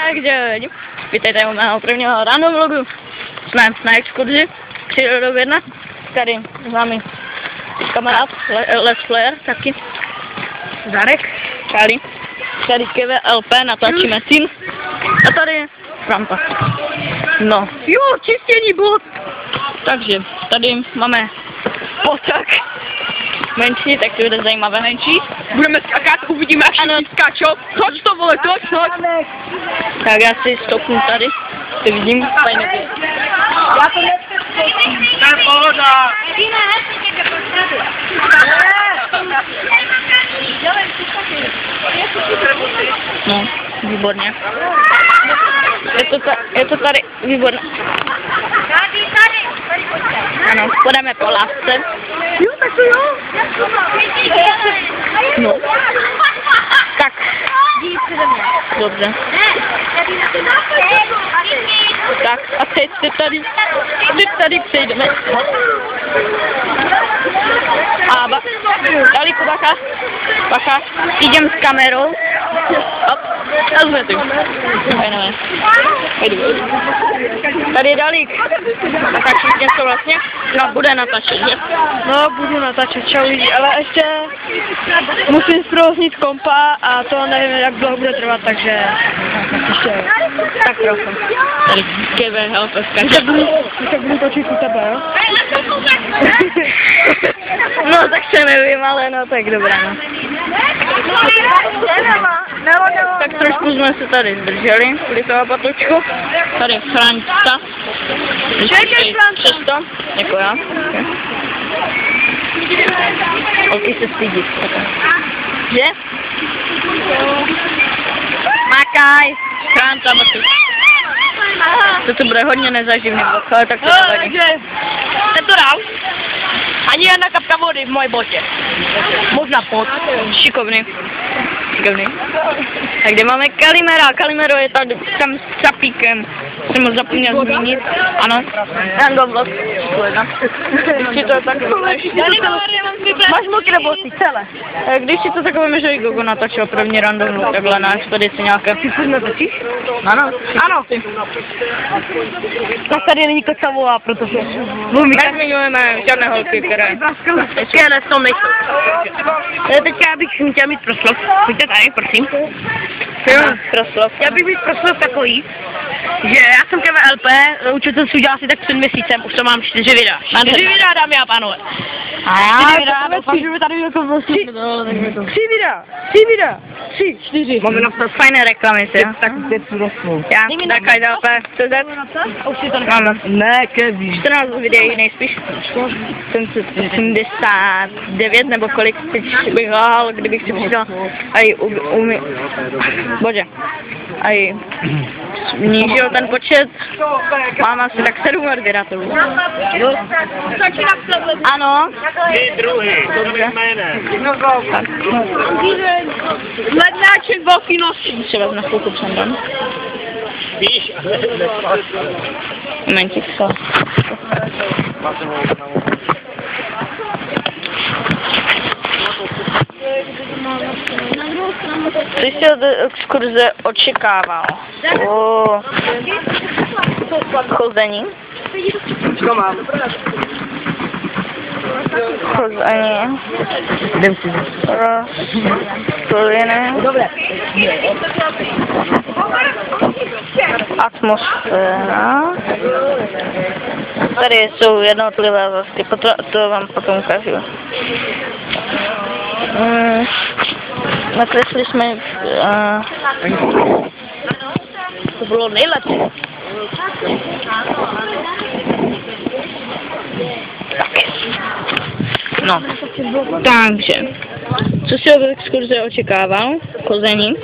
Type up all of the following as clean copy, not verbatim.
Takže vítejte u mého prvního random vlogu. Jsme na exkurzi přírodou 1. Tady s námi kamarád Let's Player taky. Zarek, Kali. Tady KVLP natáčíme tým. A tady je rampa. No, jo, čistění bod. Takže tady máme potok. Menší, tak to bude zajímavé. Menší? Budeme skákat, uvidíme, jak všichni skáčou. Toč to, vole, toč. Tak já si stoupnu tady. Ty vidím, fajně. Já to nechci. To je pohoda. No, výborně. Je to tady výborné. Ano, podáme po lásce. Jo, tak to jo. No. Tak. Dobře. Tak a teď tady přejdeme. A daleko bacha, jdem s kamerou. Hop, a jsme tu. Fajnové. Tady je dalík. Natáčíš něco vlastně? No, bude natáčet, že? No, budu natáčet, čau lidi, ale ještě musím zprovoznit kompa a to nevím, jak dlouho bude trvat, takže ještě tak trochu. Tady KVLP skáče. Teď budu točit u tebe, jo? No, tak se nevím, ale no, tak dobrá, no. Tak trošku jsme se tady zdrželi, kvůli toho patočku. Tady Frančka. Přesto, jako já. Holky se stydí. Že? Makaj! Franca, moci. To bude hodně nezaživný vlog, ale tak to nevadí. Je to dál? Ani jedna kapka vody v moje botě. Možná pod. Šikovný. Tak kde máme Kalimera? Kalimero je tady tam s Capíkem. Jsem ho zapomněl zmínit. Ano. Random vlog. Když si to takhle máš mokré boty celé. Když si to takové že i Gogo natáčel první random vlog, takhle na expedici nějaké. Ty furt natočíš? Ano. Ano. Tak tady není kocavová, protože nezmiňujeme žádné holky, které v tom nejsou. Teďka bych chtěl mít proslov. Pojďte tady, prosím. Proslov. Já bych mít proslov takový, že já jsem KVLP, učil jsem si udělat asi tak před měsícem, už to mám 4 videa. 4 videa, dámy a pánové. A já doufám, že by tady jako vlastně 3 videa, 4. Máme napsat fajné reklamy, si. Tak teď prosím. Já, tak KVLP, CZ. Už si to nechám. Ne, Kevin. 14 videí nejspíš. 79 nebo kolik bych lhal, kdybych si přidal. Aj bože. Aj snížil ten počet. Mám asi tak 7 odběratelů. Ano. Dobře. Tak. Lednáček velký nosí. Si vezme chvilku přendám. Víš, ale Momentík co. Co jsi od exkurze očekával? Chození? Co mám? Chození. Jdem si. Rostliny. Dobré. Atmosféra. Tady jsou jednotlivé vlastně, to vám potom ukážu. Nakresli jsme, to bylo nejlepší. No, takže, co jsi od exkurze očekával, Kození,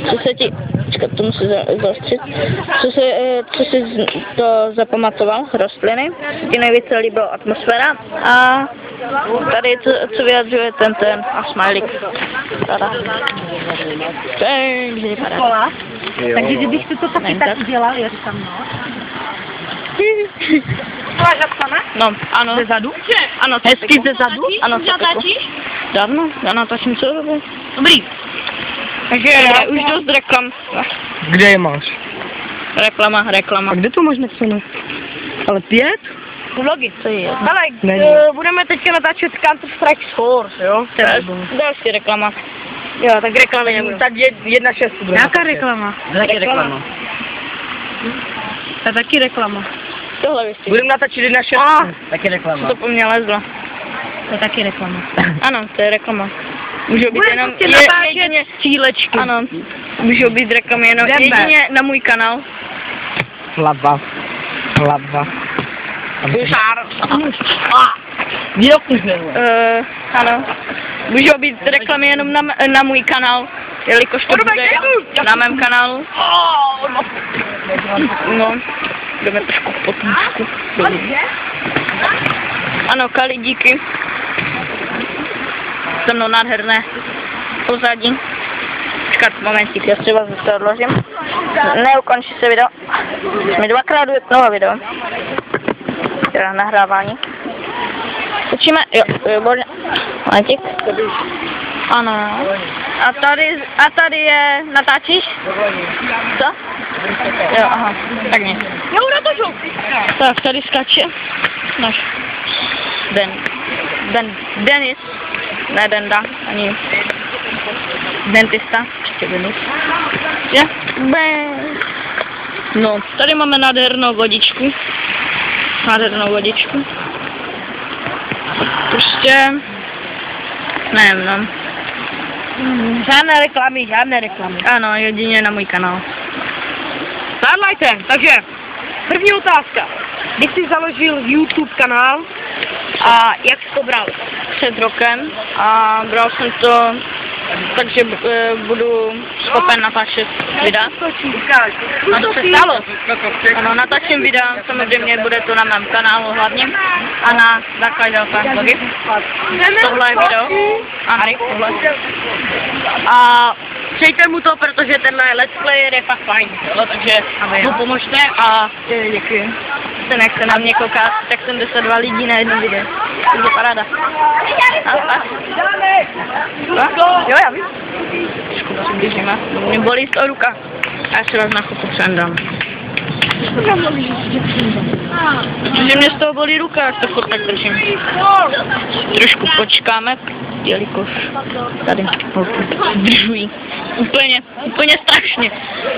co se ti, počkat, to musí zaostřit, co jsi to zapamatoval, rostliny, ti nejvíce líbila atmosféra a tady, co vyjadřuje ten a smajlik. Takže vypadá. Takže kdybych si to taky tak udělal, jak tam, no. No, ano. Ze zadu? Ano, hezky ze zadu? Ano, natáčíš? Dávno, já natáčím co dobu. Dobrý. Takže už dost reklam. Kde je máš? Reklama. A kde to možná psane? Ale 5? Vlogy, co je? Ale budeme teďka natáčet Counter-Strike Source, jo? Další reklama. Jo, tak reklamy nebudu. Tak 1.6 bude. Jaká reklama? Taky reklama. To je taky reklama. Tohle vystřík. Budeme natáčet 1.6. Taky reklama. To po mně lezlo. To je taky reklama. Ano, to je reklama. Můžou být jenom jedině střílečky. ano, můžou být reklamy jenom jedině na můj kanál. Hlava. Ano. Můžou být reklamy jenom na můj kanál, jelikož to bude na mém kanálu. No, jdeme trošku po týčku. Ano, Kali, díky. Se mnou nádherné pozadí. Počkat, momentík, já si vás zase odložím. Neukončí se video. Mi dvakrát vypnula video. Teda nahrávání. Učíme, jo, výborně. Momentík. Ano. A tady je, natáčíš? Co? Jo, aha, tak nic. Jo, natáču. Tak, tady skače náš Denis, ne Denda, ani dentista, ještě Denis. Je? No, tady máme nádhernou vodičku. Prostě, nevím, no. Žádné reklamy. Ano, jedině na můj kanál. Zadlajte, takže první otázka. Kdy jsi založil YouTube kanál a jak jsi to bral? Před rokem a bral jsem to, takže budu schopen natáčet videa. A to se stalo. Ano, natáčím videa, samozřejmě bude to na mém kanálu hlavně a na základě vlogy. Tohle je video. Ano, tohle. A přejte mu to, protože tenhle let's player je fakt fajn, takže mu pomožte a děkuji. Jak se na mě kouká, tak 72 lidí na jednom videu. Takže paráda. Jo, já vím. Trošku přiblížíme. Mě bolí z toho ruka. A já si vás na chvilku přendám. Protože mě z toho bolí ruka, jak to furt tak držím. Trošku počkáme, jelikož tady zdržují. Úplně strašně.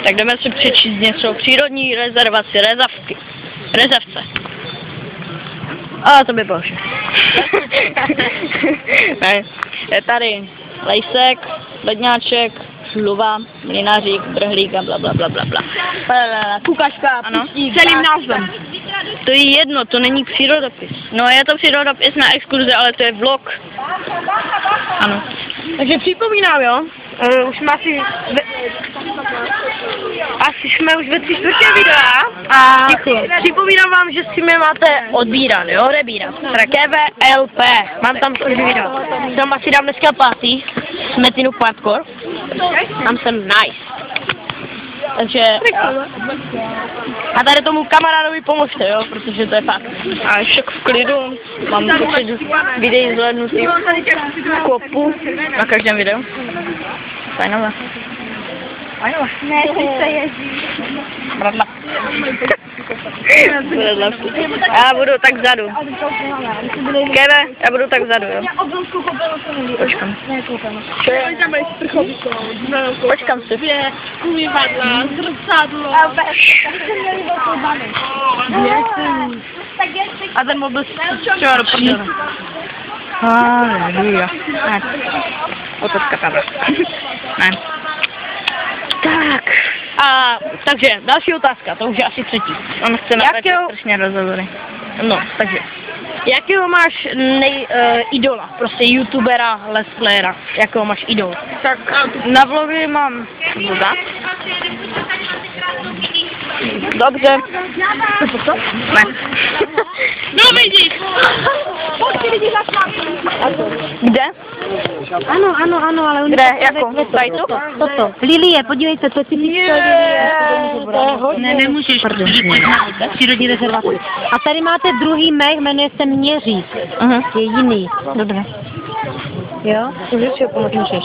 Tak jdeme si přečíst něco o přírodní rezervaci, rezervce. A to by bylo všechno. Je tady lejsek, ledňáček, šluva, mlynářík, brhlík a blablabla. Kukačka, pustík, celým názvem. To je jedno, to není přírodopis. No je to přírodopis na exkurze, ale to je vlog. Ano. Takže připomínám, jo, už jsme asi jsme už ve 3/4 videa a připomínám vám, že si mě máte odbírat, jo, odebírat. KVLP, mám tam všechny videa. Tam asi dám dneska 5. Smetinu Parkour. Tam jsem nice. Takže a tady tomu kamarádovi pomožte, jo, protože to je fakt. A ještě v klidu, mám dopředu videí zhlédnutý kopu na každém videu. Fajnové. Ne, ty se jezdí. Bradla. Já budu tak vzadu. Keve, já budu tak vzadu, jo. Počkám. Počkám si. A ten mobil Čeho do prdele. Halleluja. Ne. Otázka tam. Ne. Tak. A takže další otázka, to už je asi 3. On chce natáčet strašně rozhovory. No, takže. Jakého máš idola, prostě youtubera, let's playera, jakého máš idol? Tak na vlogy mám Buda. Dobře. Co? Ne. No vidíš! Kde? Ano, ale... Kde? Jako? Tady tu? Toto. Lilie, podívejte, to ti Ne, nemůžeš. Přírodní rezervace. A tady máte druhý mech, jmenuje se Měřík. Je jiný. Dobře. Jo? Můžeš si ho pomoct, můžeš.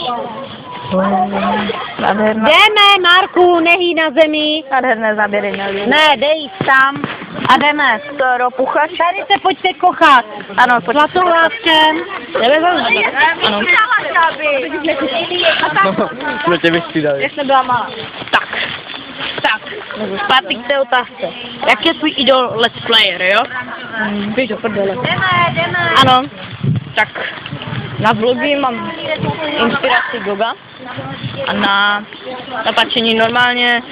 Nádherná. Jdeme, Marku, nehý na zemi. Nádherné záběry na lidi. Ne, dej tam a jdeme. Skoro puchač. Tady se pojďte kochat. Ano, pojď. Zlatohláskem. Jdeme zase. Ano. Jsme tě vystřídali. Jsem byla malá. Tak. Zpátky k té otázce. Jak je tvůj idol let's player, jo? Víš do prdele. Jdeme. Ano, tak na vlogy mám inspiraci Goga a na natáčení normálně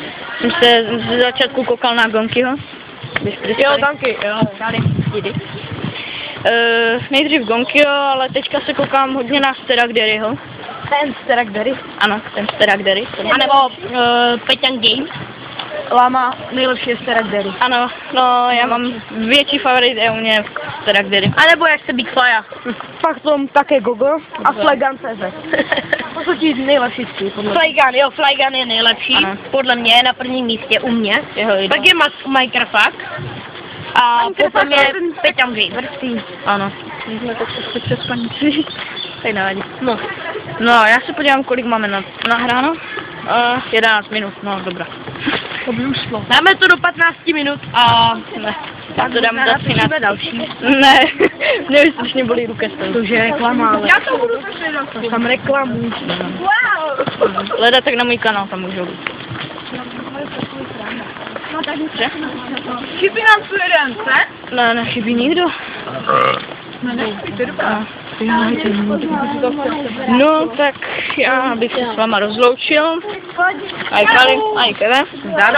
jsem se z začátku koukal na Gonkyho. Jo, Gonky, jo. Tady, jdi. Nejdřív Gonkyho, ale teďka se koukám hodně na Sterak Derryho. Ten Sterak Derry. Ano, ten Sterak Derry. A nebo Peťan Games. Lama, nejlepší je Sterak Derry. Ano, no já mám větší favorit je u mě Sterak Derry. A nebo jak se Big Flya. Pak tom také Gogo a Flygun CZ. To jsou ti nejlepší skvělí. Flygun, jo, Flygun je nejlepší. Ano. Podle mě je na prvním místě u mě. Jeho idol. Pak je Minecraft. A potom je Peťan Games. Ano. Jsme tak přes panici. Tak nevadí. No, já se podívám, kolik máme nahráno. 11 minut, no dobrá. To by už šlo. Dáme to do 15 minut a Ne, já to dám za 13. další. Ne, mě už strašně bolí ruka z toho. To už je reklama, ale... Já to budu to tam reklamu. Hledat tak na můj kanál, tam můžou být. Chybí nám tu jeden, ne? Ne, nechybí nikdo. No, tak já bych se s váma rozloučil. Aj Kali, aj Keve. Zdar.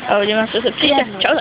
A uvidíme se příště. Čau.